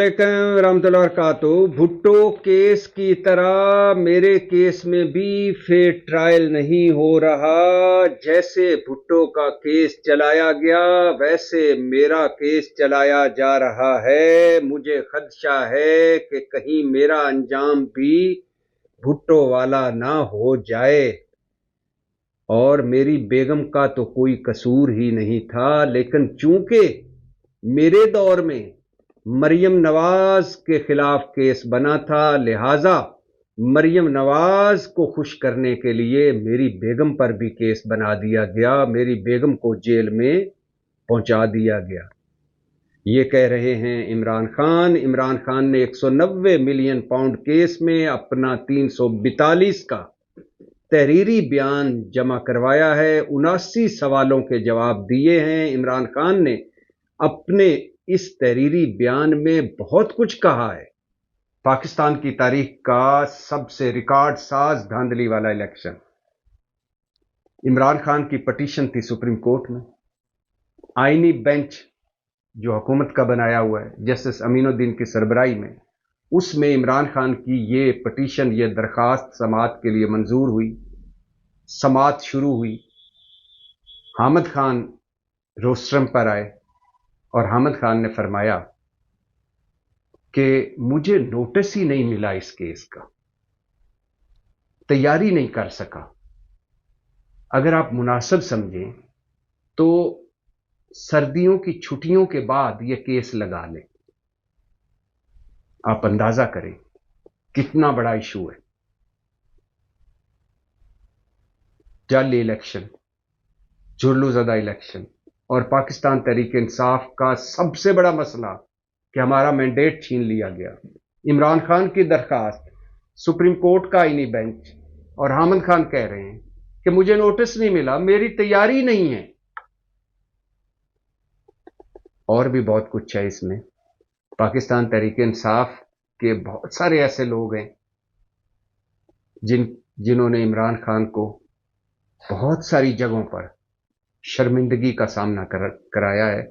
रहमतुल्लाह वबरकातुहू। भुट्टो केस की तरह मेरे केस में भी फेयर ट्रायल नहीं हो रहा। जैसे भुट्टो का केस चलाया गया वैसे मेरा केस चलाया जा रहा है। मुझे खदशा है कि कहीं मेरा अंजाम भी भुट्टो वाला ना हो जाए। और मेरी बेगम का तो कोई कसूर ही नहीं था, लेकिन चूंकि मेरे दौर में मरियम नवाज के खिलाफ केस बना था, लिहाजा मरियम नवाज को खुश करने के लिए मेरी बेगम पर भी केस बना दिया गया, मेरी बेगम को जेल में पहुंचा दिया गया। ये कह रहे हैं इमरान खान। इमरान खान ने 190 मिलियन पाउंड केस में अपना 342 का तहरीरी बयान जमा करवाया है। 79 सवालों के जवाब दिए हैं। इमरान खान ने अपने इस तहरीरी बयान में बहुत कुछ कहा है। पाकिस्तान की तारीख का सबसे रिकॉर्ड साज धांधली वाला इलेक्शन। इमरान खान की पटिशन थी सुप्रीम कोर्ट में। आईनी बेंच जो हुकूमत का बनाया हुआ है जस्टिस अमीनुद्दीन की सरबराही में, उसमें इमरान खान की ये पटिशन, ये दरखास्त समाअत के लिए मंजूर हुई। समाअत शुरू हुई। हामिद खान रोस्ट्रम पर आए और हामिद खान ने फरमाया कि मुझे नोटिस ही नहीं मिला इस केस का, तैयारी नहीं कर सका। अगर आप मुनासिब समझें तो सर्दियों की छुट्टियों के बाद यह केस लगा लें। आप अंदाजा करें कितना बड़ा इशू है। जाली इलेक्शन, जुर्लुज़दा इलेक्शन और पाकिस्तान तहरीक इंसाफ का सबसे बड़ा मसला कि हमारा मैंडेट छीन लिया गया। इमरान खान की दरखास्त, सुप्रीम कोर्ट का आईनी बेंच और हामिद खान कह रहे हैं कि मुझे नोटिस नहीं मिला, मेरी तैयारी नहीं है। और भी बहुत कुछ है इसमें। पाकिस्तान तहरीक इंसाफ के बहुत सारे ऐसे लोग हैं जिन्होंने इमरान खान को बहुत सारी जगहों पर शर्मिंदगी का सामना कराया है।